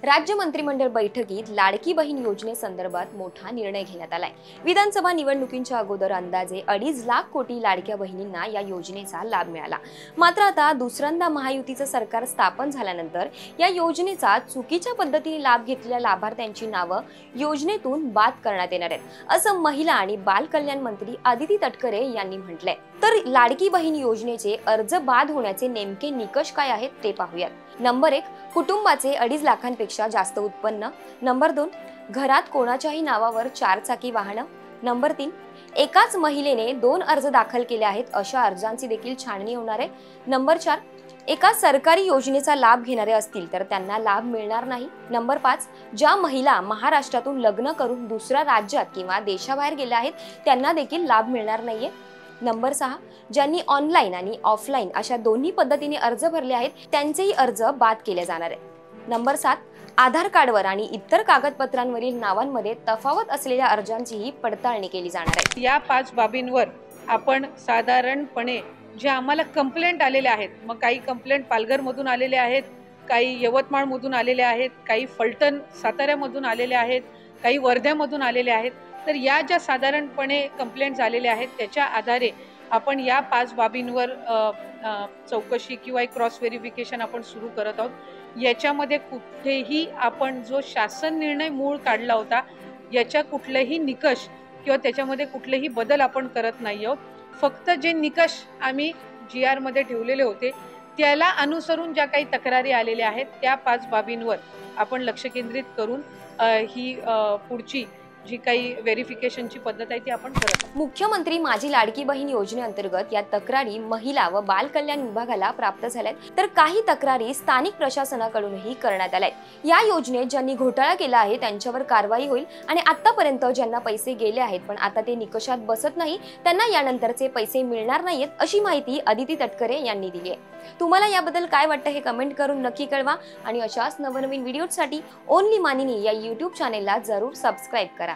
राज्य मंत्रिमंडळ बैठकीत लाडकी बहीण योजनेसंदर्भात मोठा निर्णय घेण्यात आलाय। विधानसभा निवडणुकींच्या अगोदर अंदाजे 2.5 लाख कोटी लाडक्या बहिणींना या योजनेचा लाभ मिळाला। मात्र आता दुसऱ्यांदा महायुतीचं सरकार स्थापन झाल्यानंतर या योजनेचा चुकीच्या पद्धतीने लाभ घेतलेल्या लाभार्थ्यांची नावं योजनेतून बाद करण्यात येणार आहेत, असं महिला आणि बाल कल्याण मंत्री अदिती तटकरे यांनी म्हटलंय। तर लाडकी बहीण योजनेचे अर्ज बाद होण्याचे नेमके निकष काय आहेत ते पाहूयात। नंबर 1, कुटुंबाचे 2.5 लाखांपेक्षा जास्त उत्पन्न। नंबर 2, घरात कोणाच्याही नावावर 4 चाकी वाहन। नंबर 3, एकाच महिलेने 2 अर्ज दाखल केले आहेत अशा अर्जांची देखील छाननी होणार आहे। नंबर 4, एका सरकारी योजनेचा लाभ घेणारे असतील तर त्यांना लाभ मिळणार नाही। नंबर 5, ज्या महिला महाराष्ट्रातून लग्न करून दुसऱ्या राज्यात किंवा देशाबाहेर गेल्या आहेत त्यांना देखील लाभ मिळणार नाहीये। नंबर 6, ज्यांनी ऑनलाईन आणि ऑफलाईन अशा दोन्ही पद्धतीने अर्ज भरले आहेत त्यांचेही अर्ज बाद केले जाणार आहेत। नंबर 7, आधार कार्डवर आणि इतर कागदपत्रांवरील नावांमध्ये तफावत असलेल्या अर्जांचीही पडताळणी केली जाणार आहे। या 5 बाबींवर आपण साधारणपणे जे आम्हाला कंप्लेंट आलेले आहेत, मग काही कंप्लेंट पालघरमधून आलेले आहेत, काही यवतमाळमधून आलेले आहेत, काही फलटण साताऱ्यामधून आलेले आहेत, काही वर्ध्यामधून आलेले आहेत। तर या ज्या साधारणपणे कंप्लेंट झालेले आहेत त्याच्या आधारे आपण या 5 बाबींवर चौकशी किंवा एक क्रॉस व्हेरिफिकेशन आपण सुरू करत आहोत। याच्यामध्ये कुठेही आपण जो शासन निर्णय मूळ काढला होता याच्या कुठलेही निकष किंवा त्याच्यामध्ये कुठलेही बदल आपण करत नाही आहोत। फक्त जे निकष आम्ही GR मध्ये ठेवलेले होते त्याला अनुसरून ज्या काही तक्रारी आलेल्या आहेत त्या 5 बाबींवर आपण लक्ष केंद्रित करून ही पुढची जी काही व्हेरिफिकेशनची पद्धत आहे ती आपण करत आहोत। मुख्यमंत्री माझी लाडकी बहीण योजनेअंतर्गत या तक्रारी महिला व बाल कल्याण विभागाला प्राप्त झाल्यात, तर काही तक्रारी स्थानिक प्रशासनाकडूनही करण्यात आल्यात। या योजनेत ज्यांनी घोटाळा केला आहे त्यांच्यावर कारवाई होईल आणि आतापर्यंत ज्यांना पैसे गेले आहेत पण आता ते निकषात बसत नाही त्यांना यानंतरचे पैसे मिळणार नाहीत, अशी माहिती अदिती तटकरे यांनी दिली आहे। तुम्हाला याबद्दल काय वाटतं हे कमेंट करून नक्की कळवा आणि अशाच नवनवीन व्हिडिओसाठी ओनली मानिनी या YouTube चॅनेलला जरूर सबस्क्राईब करा।